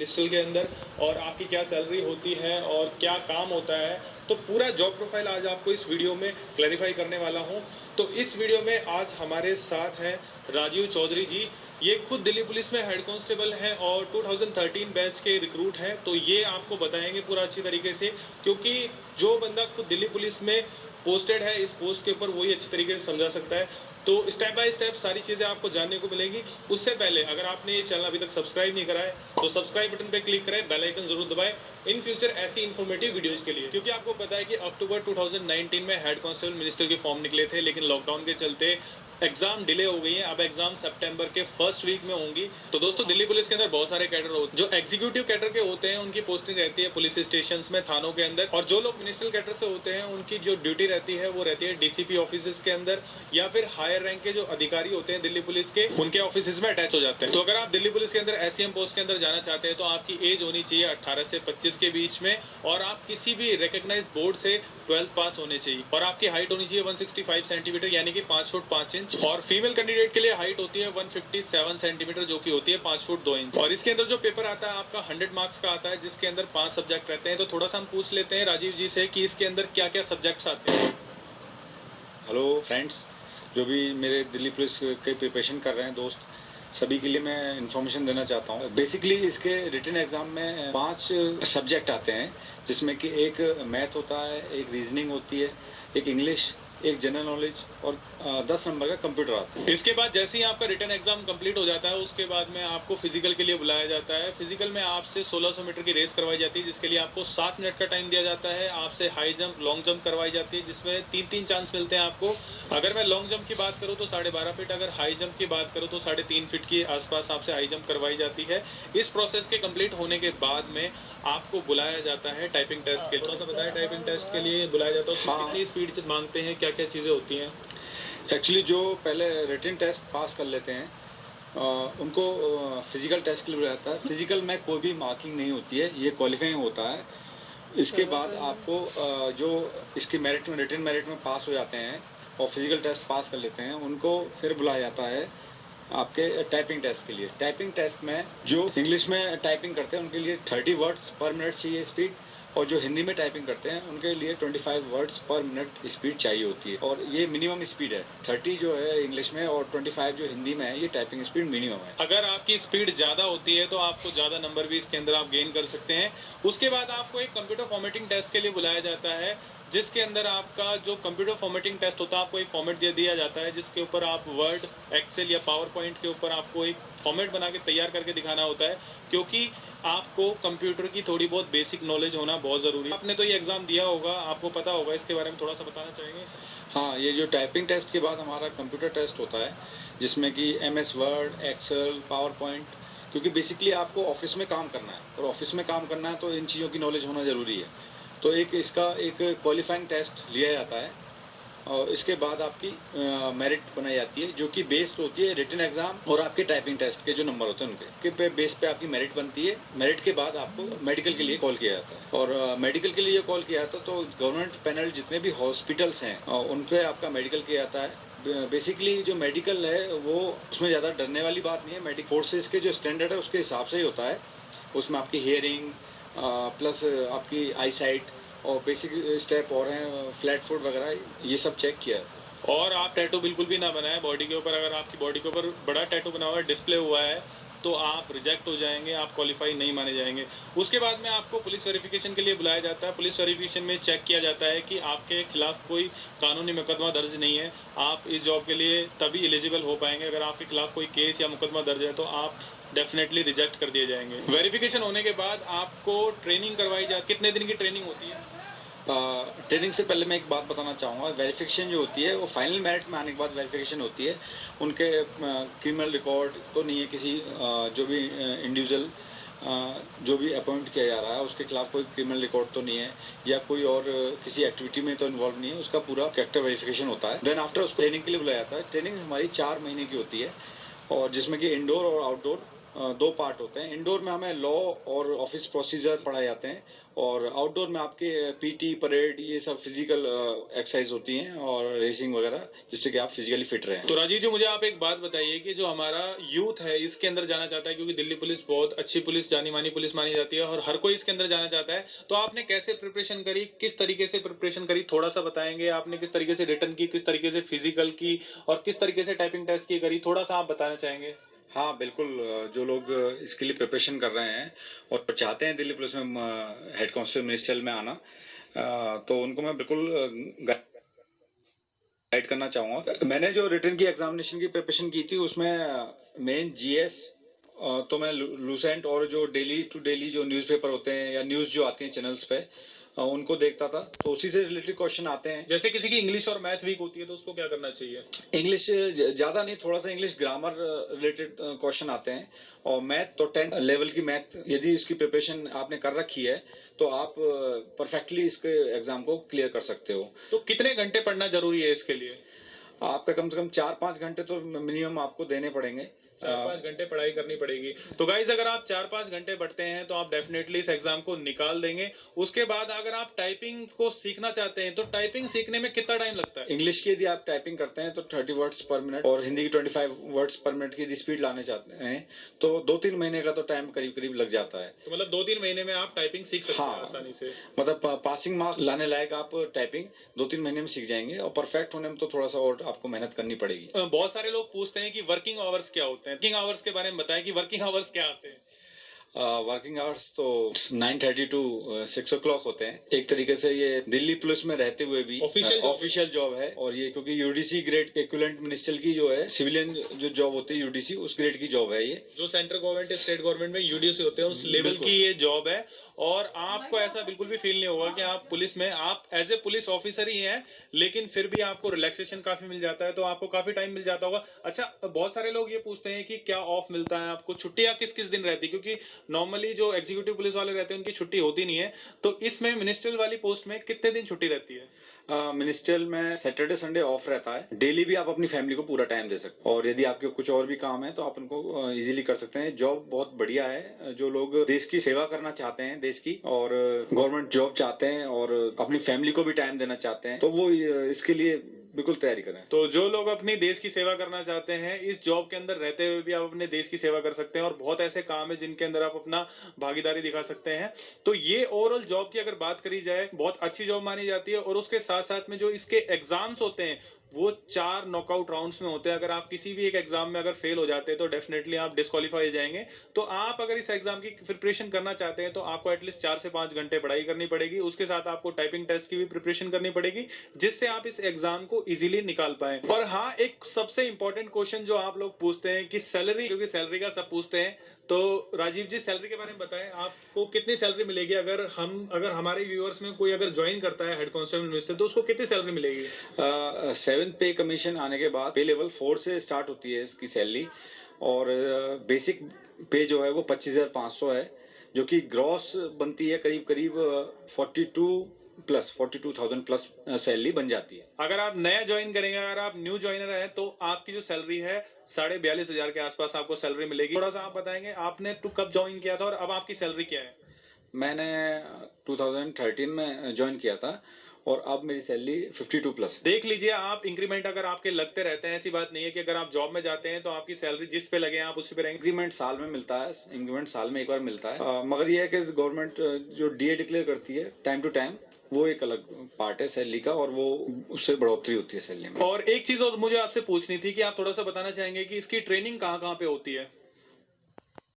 Ministerial के अंदर और आपकी क्या सैलरी होती है और क्या काम होता है, तो पूरा जॉब प्रोफाइल आज आपको इस वीडियो में क्लैरिफाई करने वाला हूं। तो इस वीडियो में आज हमारे साथ हैं राजीव चौधरी जी। ये खुद दिल्ली पुलिस में हेड कांस्टेबल हैं और 2013 बैच के रिक्रूट हैं। तो ये आपको बताएंगे पूरा अच्छी तरीके से, क्योंकि जो बंदा खुद दिल्ली पुलिस में पोस्टेड है इस पोस्ट के ऊपर वही अच्छी तरीके से समझा सकता है। तो स्टेप बाय स्टेप सारी चीज़ें आपको जानने को मिलेंगी। उससे पहले अगर आपने ये चैनल अभी तक सब्सक्राइब नहीं करा है तो सब्सक्राइब बटन पे क्लिक करें, बेल आइकन जरूर दबाएं इन फ्यूचर ऐसी इन्फॉर्मेटिव वीडियोस के लिए। क्योंकि आपको पता है कि अक्टूबर 2019 में हेड कांस्टेबल मिनिस्टर के फॉर्म निकले थे, लेकिन लॉकडाउन के चलते एग्जाम डिले हो गई है। अब एग्जाम सितंबर के फर्स्ट वीक में होंगी। तो दोस्तों, दिल्ली पुलिस के अंदर बहुत सारे कैडर होते हैं। जो एग्जीक्यूटिव कैडर के होते हैं उनकी पोस्टिंग रहती है पुलिस स्टेशन में, थानों के अंदर, और जो लोग मिनिस्ट्रियल कैडर से होते हैं उनकी जो ड्यूटी रहती है वो रहती है डीसीपी ऑफिस के अंदर, या फिर हायर रैंक के जो अधिकारी होते हैं दिल्ली पुलिस के, उनके ऑफिस में अटैच हो जाते हैं। तो अगर आप दिल्ली पुलिस के अंदर एससीएम पोस्ट के अंदर जाना चाहते हैं तो आपकी एज होनी चाहिए 18 से 25 के बीच में, और आप किसी भी रिकॉग्नाइज्ड बोर्ड से 12th पास होने चाहिए, और आपकी हाइट होनी चाहिए 165 सेंटीमीटर यानी कि 5 फुट 5 इंच, और फीमेल कैंडिडेट के लिए हाइट होती है 157 सेंटीमीटर जो कि होती है 5 फुट 2 इंच। और इसके अंदर जो पेपर आता है आपका 100 मार्क्स का आता है, जिसके अंदर 5 सब्जेक्ट रहते हैं। तो थोड़ा सा हम पूछ लेते हैं राजीव जी से कि इसके अंदर क्या क्या सब्जेक्ट्स आते हैं। हेलो फ्रेंड्स, जो भी मेरे दिल्ली पुलिस के प्रिपरेशन कर रहे हैं दोस्त, सभी के लिए मैं इन्फॉर्मेशन देना चाहता हूँ। बेसिकली इसके रिटन एग्जाम में 5 सब्जेक्ट आते हैं, जिसमें कि एक मैथ होता है, एक रीजनिंग होती है, एक इंग्लिश, एक जनरल नॉलेज, और 10 नंबर का कंप्यूटर आता है। इसके बाद जैसे ही आपका रिटन एग्जाम कंप्लीट हो जाता है उसके बाद में आपको फिजिकल के लिए बुलाया जाता है। फिजिकल में आपसे 1600 मीटर की रेस करवाई जाती है, जिसके लिए आपको 7 मिनट का टाइम दिया जाता है। आपसे हाई जंप, लॉन्ग जंप करवाई जाती है, जिसमें 3-3 चांस मिलते हैं आपको। अगर मैं लॉन्ग जंप की बात करूँ तो 12.5 फीट, अगर हाई जंप की बात करूँ तो 3.5 फीट के आसपास आपसे हाई जंप करवाई जाती है। इस प्रोसेस के कंप्लीट होने के बाद में आपको बुलाया जाता है टाइपिंग टेस्ट के लिए। थोड़ा सा बताएं, टाइपिंग टेस्ट के लिए बुलाया जाता है, उसमें कितनी स्पीड मांगते हैं, क्या क्या चीज़ें होती हैं? एक्चुअली जो पहले रिटन टेस्ट पास कर लेते हैं उनको फिजिकल टेस्ट के लिए बुलाया जाता है। फिजिकल में कोई भी मार्किंग नहीं होती है, ये क्वालिफाइंग होता है। इसके बाद आपको जो इसकी मेरिट में, रिटन मेरिट में पास हो जाते हैं और फिजिकल टेस्ट पास कर लेते हैं, उनको फिर बुलाया जाता है आपके टाइपिंग टेस्ट के लिए। टाइपिंग टेस्ट में जो इंग्लिश में टाइपिंग करते हैं उनके लिए 30 वर्ड्स पर मिनट चाहिए स्पीड, और जो हिंदी में टाइपिंग करते हैं उनके लिए 25 वर्ड्स पर मिनट स्पीड चाहिए होती है। और ये मिनिमम स्पीड है, 30 जो है इंग्लिश में और 25 जो हिंदी में है, ये टाइपिंग स्पीड मिनिमम है। अगर आपकी स्पीड ज़्यादा होती है तो आपको ज़्यादा नंबर भी इसके अंदर आप गेन कर सकते हैं। उसके बाद आपको एक कंप्यूटर फॉर्मेटिंग टेस्ट के लिए बुलाया जाता है, जिसके अंदर आपका जो कंप्यूटर फॉर्मेटिंग टेस्ट होता है, आपको एक फॉर्मेट दे दिया जाता है, जिसके ऊपर आप वर्ड, एक्सेल या पावर पॉइंट के ऊपर आपको एक फॉर्मेट बना के तैयार करके दिखाना होता है, क्योंकि आपको कंप्यूटर की थोड़ी बहुत बेसिक नॉलेज होना बहुत ज़रूरी है। आपने तो ये एग्ज़ाम दिया होगा, आपको पता होगा, इसके बारे में थोड़ा सा बताना चाहेंगे? हाँ, ये जो टाइपिंग टेस्ट के बाद हमारा कंप्यूटर टेस्ट होता है, जिसमें कि MS word, Excel, PowerPoint, क्योंकि बेसिकली आपको ऑफिस में काम करना है, और ऑफिस में काम करना है तो इन चीज़ों की नॉलेज होना ज़रूरी है। तो इसका एक क्वालिफाइंग टेस्ट लिया जाता है, और इसके बाद आपकी मेरिट बनाई जाती है, जो कि बेस्ड होती है रिटन एग्जाम और आपके टाइपिंग टेस्ट के जो नंबर होते हैं उनके पे बेस पे आपकी मेरिट बनती है। मेरिट के बाद आपको मेडिकल के लिए कॉल किया जाता है, और मेडिकल के लिए कॉल किया जाता है तो गवर्नमेंट पैनल जितने भी हॉस्पिटल्स हैं उन पे आपका मेडिकल किया जाता है। बेसिकली जो मेडिकल है वो, उसमें ज़्यादा डरने वाली बात नहीं है। मेडिकल फोर्सेज के जो स्टैंडर्ड है उसके हिसाब से ही होता है। उसमें आपकी हियरिंग प्लस आपकी आई साइट और बेसिक स्टेप और हैं, फ्लैट फुट वगैरह, ये सब चेक किया है। और आप टैटू बिल्कुल भी ना बनाएं बॉडी के ऊपर। अगर आपकी बॉडी के ऊपर बड़ा टैटू बना हुआ है, डिस्प्ले हुआ है, तो आप रिजेक्ट हो जाएंगे, आप क्वालिफाई नहीं माने जाएंगे। उसके बाद में आपको पुलिस वेरिफिकेशन के लिए बुलाया जाता है। पुलिस वेरिफिकेशन में चेक किया जाता है कि आपके खिलाफ कोई कानूनी मुकदमा दर्ज नहीं है। आप इस जॉब के लिए तभी एलिजिबल हो पाएंगे अगर आपके खिलाफ कोई केस या मुकदमा दर्ज है, तो आप डेफिनेटली रिजेक्ट कर दिए जाएंगे। वेरिफिकेशन होने के बाद आपको ट्रेनिंग करवाई जाती है। कितने दिन की ट्रेनिंग होती है? ट्रेनिंग से पहले मैं एक बात बताना चाहूँगा। वेरिफिकेशन जो होती है वो फाइनल मेरिट में आने के बाद वेरिफिकेशन होती है। उनके क्रिमिनल रिकॉर्ड तो नहीं है, किसी जो भी इंडिविजुअल जो भी अपॉइंट किया जा रहा है उसके खिलाफ कोई क्रिमिनल रिकॉर्ड तो नहीं है, या कोई और किसी एक्टिविटी में तो इन्वॉल्व नहीं है, उसका पूरा कैरेक्टर वेरिफिकेशन होता है। देन आफ्टर उसको ट्रेनिंग के लिए बुलाया जाता है। ट्रेनिंग हमारी 4 महीने की होती है, और जिसमें कि इंडोर और आउटडोर दो पार्ट होते हैं। इंडोर में हमें लॉ और ऑफिस प्रोसीजर पढ़ाए जाते हैं, और आउटडोर में आपके पीटी, परेड, ये सब फिजिकल एक्सरसाइज होती हैं और रेसिंग वगैरह, जिससे कि आप फिजिकली फिट रहें। तो राजीव जी, मुझे आप एक बात बताइए कि जो हमारा यूथ है इसके अंदर जाना चाहता है, क्योंकि दिल्ली पुलिस बहुत अच्छी पुलिस, जानी मानी पुलिस मानी जाती है और हर कोई इसके अंदर जाना चाहता है, तो आपने कैसे प्रिपरेशन करी, किस तरीके से प्रिपरेशन करी, थोड़ा सा बताएंगे? आपने किस तरीके से रिटर्न की, किस तरीके से फिजिकल की और किस तरीके से टाइपिंग टेस्ट की करी, थोड़ा सा आप बताना चाहेंगे? हाँ बिल्कुल, जो लोग इसके लिए प्रिपरेशन कर रहे हैं और चाहते हैं दिल्ली पुलिस में हेड कांस्टेबल मिनिस्ट्रियल में आना, तो उनको मैं बिल्कुल गाइड करना चाहूँगा। मैंने जो रिटर्न की एग्जामिनेशन की प्रिपरेशन की थी उसमें मेन जीएस, तो मैं लूसेंट और जो डेली टू डेली जो न्यूज़पेपर होते हैं या न्यूज़ जो आती हैं चैनल्स पे, उनको देखता था, तो उसी से रिलेटेड क्वेश्चन आते हैं। जैसे किसी की इंग्लिश और मैथ वीक होती है तो उसको क्या करना चाहिए? इंग्लिश ज़्यादा नहीं, थोड़ा सा इंग्लिश ग्रामर रिलेटेड क्वेश्चन आते हैं, और मैथ तो 10th लेवल की मैथ यदि इसकी प्रिपरेशन आपने कर रखी है तो आप परफेक्टली इसके एग्ज़ाम को क्लियर कर सकते हो। तो कितने घंटे पढ़ना जरूरी है इसके लिए? आपका कम से कम 4-5 घंटे तो मिनिमम आपको देने पड़ेंगे। 4-5 घंटे पढ़ाई करनी पड़ेगी। तो गाइज, अगर आप 4-5 घंटे पढ़ते हैं तो आप डेफिनेटली इस एग्जाम को निकाल देंगे। उसके बाद अगर आप टाइपिंग को सीखना चाहते हैं तो टाइपिंग सीखने में कितना टाइम लगता है? इंग्लिश की यदि आप टाइपिंग करते हैं तो 30 वर्ड्स पर मिनट, और हिंदी की 25 वर्ड्स पर मिनट की यदि स्पीड लाने चाहते हैं तो 2-3 महीने का तो टाइम करीब करीब लग जाता है। तो मतलब 2-3 महीने में आप टाइपिंग सीख सकते हैं हाँ, आसानी से। मतलब पासिंग मार्क्स लाने लायक आप टाइपिंग 2-3 महीने में सीख जाएंगे, और परफेक्ट होने में तो थोड़ा सा और आपको मेहनत करनी पड़ेगी। बहुत सारे लोग पूछते हैं कि वर्किंग आवर्स क्या होते हैं। वर्किंग आवर्स के बारे में बताएं कि वर्किंग आवर्स क्या आते हैं। वर्किंग आवर्स तो 9:30 टू 6 o'clock होते हैं। एक तरीके से ये दिल्ली पुलिस में रहते हुए भी ऑफिशियल जॉब है, और ये क्योंकि यूडीसी ग्रेड के इक्विवेलेंट मिनिस्ट्रियल की जो है सिविलियन जो जॉब होती है यूडीसी, उस ग्रेड की जॉब है ये। जो सेंट्रल गवर्नमेंट, स्टेट गवर्नमेंट में यूडीसी होते हैं, उस लेवल की ये जॉब है। और आपको ऐसा बिल्कुल भी फील नहीं होगा कि आप पुलिस में, आप एज ए पुलिस ऑफिसर ही हैं, लेकिन फिर भी आपको रिलैक्सेशन काफी मिल जाता है, तो आपको काफी टाइम मिल जाता होगा। अच्छा, बहुत सारे लोग ये पूछते हैं कि क्या ऑफ मिलता है आपको, छुट्टियां किस किस दिन रहती है, क्योंकि नॉर्मली जो एग्जीक्यूटिव पुलिस वाले रहते हैं उनकी छुट्टी होती नहीं है। तो इसमें मिनिस्ट्रियल वाली पोस्ट में कितने दिन छुट्टी रहती है? मिनिस्ट्रियल में सैटरडे संडे ऑफ रहता है। डेली भी आप अपनी फैमिली को पूरा टाइम दे सकते हैं, और यदि आपके कुछ और भी काम है तो आप उनको इजीली कर सकते हैं। जॉब बहुत बढ़िया है। जो लोग देश की सेवा करना चाहते हैं, देश की, और गवर्नमेंट जॉब चाहते हैं और अपनी फैमिली को भी टाइम देना चाहते हैं, तो वो इसके लिए बिल्कुल तैयारी करें। तो जो लोग अपनी देश की सेवा करना चाहते हैं, इस जॉब के अंदर रहते हुए भी आप अपने देश की सेवा कर सकते हैं, और बहुत ऐसे काम है जिनके अंदर आप अपना भागीदारी दिखा सकते हैं। तो ये ओवरऑल जॉब की अगर बात करी जाए, बहुत अच्छी जॉब मानी जाती है। और उसके साथ साथ में जो इसके एग्जाम्स होते हैं वो 4 नॉकआउट राउंड्स में होते हैं। अगर आप किसी भी एक एग्जाम में अगर फेल हो जाते हैं तो डेफिनेटली आप डिस्क्वालीफाई हो जाएंगे। तो आप अगर इस एग्जाम की प्रिपरेशन करना चाहते हैं तो आपको एटलीस्ट 4 से 5 घंटे पढ़ाई करनी पड़ेगी। उसके साथ आपको टाइपिंग टेस्ट की भी प्रिपरेशन करनी पड़ेगी, जिससे आप इस एग्जाम को इजीली निकाल पाए। और हाँ, एक सबसे इंपॉर्टेंट क्वेश्चन जो आप लोग पूछते हैं कि सैलरी, क्योंकि सैलरी का सब पूछते हैं, तो राजीव जी सैलरी के बारे में बताएं, आपको कितनी सैलरी मिलेगी? अगर हमारे व्यूअर्स में कोई अगर ज्वाइन करता है हेड कांस्टेबल मिनिस्टर, तो उसको कितनी सैलरी मिलेगी? 7th पे कमीशन आने के बाद पे लेवल 4 से स्टार्ट होती है इसकी सैलरी, और बेसिक पे जो है वो 25,500 है, जो कि ग्रॉस बनती है करीब करीब 42,000 प्लस सैलरी बन जाती है। अगर आप नया ज्वाइन करेंगे, अगर आप न्यू ज्वाइनर हैं, तो आपकी जो सैलरी है 42,500 के आसपास आपको सैलरी मिलेगी। थोड़ा सा आप बताएंगे, आपने कब ज्वाइन किया था और अब आपकी सैलरी क्या है? मैंने 2013 में ज्वाइन किया था, और अब मेरी सैलरी 52 प्लस। देख लीजिए, आप इंक्रीमेंट अगर आपके लगते रहते हैं, ऐसी बात नहीं है कि अगर आप जॉब में जाते हैं तो आपकी सैलरी जिस पे लगे आप उसी पे रहेंगे। इंक्रीमेंट साल में मिलता है, इंक्रीमेंट साल में एक बार मिलता है, मगर यह है कि गवर्नमेंट जो डीए डिक्लेयर करती है टाइम टू टाइम, वो एक अलग पार्ट है सैलरी का, और वो उससे बढ़ोतरी होती है सैलरी में। और एक चीज और मुझे आपसे पूछनी थी कि आप थोड़ा सा बताना चाहेंगे कि इसकी ट्रेनिंग कहाँ कहाँ पे होती है?